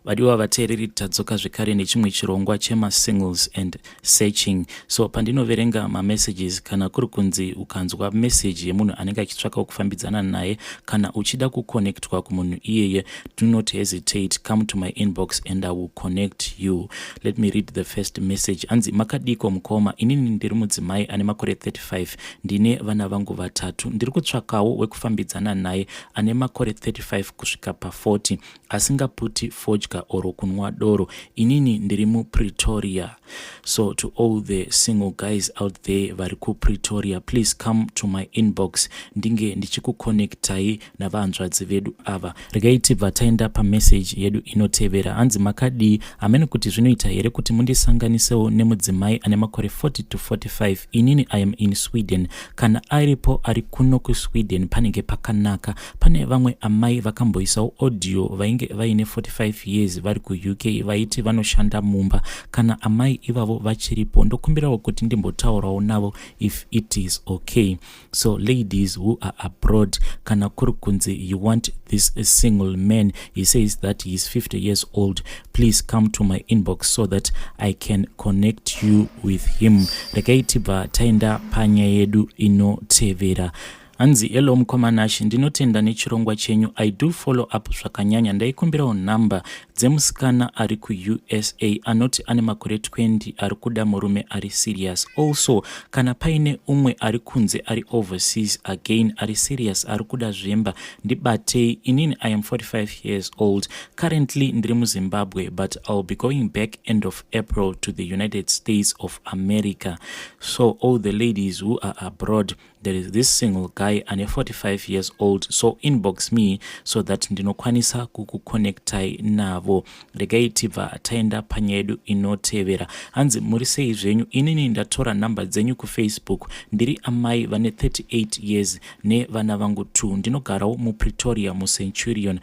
vadiwa vateereri tadzoka zvekare nechimwe chirongwa chema-singles and searching. So pandinoverenga ma-messages, kana kuri kunzi ukanzwa message yemunhu anenge achitsvaka kufambidzana naye kana uchida kuconnectwa kumunhu iyeye, do not hesitate, come to my inbox and I will connect you. Let me read the first message. Anzi makadiko mukoma, inini ndiri mudzimai ane makore 35, ndine vana vangu vatatu. Ndiri kutsvakawo wekufambidzana naye ane makore 35 kusvika pa40, asingaputi fodya oro kunwa doro. Inini ndiri muPretoria. So to all the single guys out there vari kuPretoria, please come to my inbox ndinge ndichikuconnectai navanzvadzi vedu ava. Regai tibva taenda pamessage yedu inotevera. Anzi makadi, amene kuti zvinoita here kuti mundisanganisewo nemudzimai ane makore 40 to 45. Inini I am in Sweden. Kana aripo ari kuno kuSweden panenge pakanaka. Pane vamwe amai vakamboisawo audio vainge vaine 45 years vari kuUK vaiti vanoshanda mumba. Kana amai ivavo vachiripo, ndokumbirawo kuti ndimbotaurawo navo if it is okay. So ladies who are abroad, kana kuri kunzi you want this single man, he says that he is 50 years old, please come to my inbox so that I can connect you with him. Regai tibva taenda panya yedu inotevera. Anzi hello mukomanashi, ndinotenda nechirongwa chenyu. I do follow up zvakanyanya. Ndaikumbirawo namba dzemusikana ari kuUSA anoti ane makore 20 ari kuda murume ari serious. Also kana paine umwe ari kunze ari overseas again ari serious ari kuda zvemba, ndibatei. Inini I am 45 years old. Currently ndiri muZimbabwe, but I'll be going back end of April to the United States of America. So all the ladies who are abroad, there is this single guy ane 45 years old. So inbox me so that ndinokwanisa kukuconnectai navo. Regai tibva taenda panya yedu inotevera. Hanzi muri sei zvenyu? Inini ndatora namba dzenyu kuFacebook. Ndiri amai vane 38 years ne vana vangu 2. Ndinogarawo muPretoria muCenturion.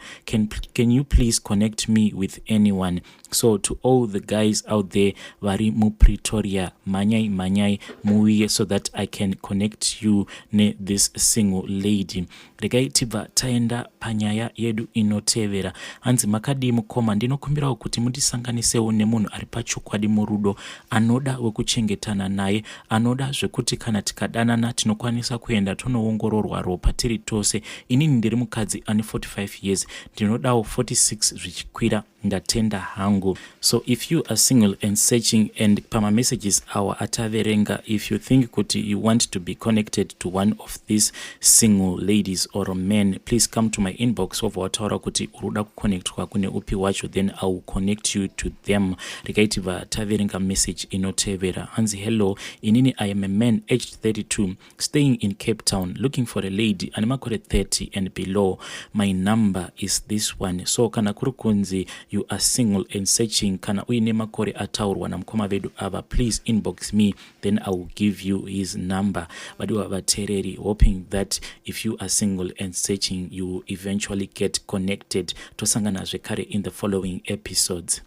Can you please connect me with anyone? So to all the guys out there vari muPretoria, manyai muiye so that I can connect you ne this single lady. Regai tibva taenda panyaya yedu inotevera. Hanzi makadi mukoma, ndinokumbirawo kuti mundisanganisewo nemunhu ari pachokwadi murudo, anoda wekuchengetana naye, anoda zvekuti kana tikadanana tinokwanisa kuenda tonoongororwa ropa tiri tose. Inini ndiri mukadzi ane 45 years, ndinodawo 46 zvichikwira, ndatenda hangu. So if you are single and searching, and pama messages awa ataverenga, if you think kuti you want to be connected to one of these single ladies or men, please come to my inbox over wataura kuti uruda kuconnectwa kune upi wacho, then I will connect you to them. Rekaitiva taverenga message inotevera. Hanzi hello, inini I am a man aged 32 staying in Cape Town looking for a lady ane makore 30 and below. My number is this one. So kana kuri kunzi you are single and searching, kana uine makore ataurwa na mukoma vedu ava, please inbox me, then I will give you his number. Vadiwa vateereri, hoping that if you are single and searching, you will eventually get connected. Tosangana zvekare in the following episodes.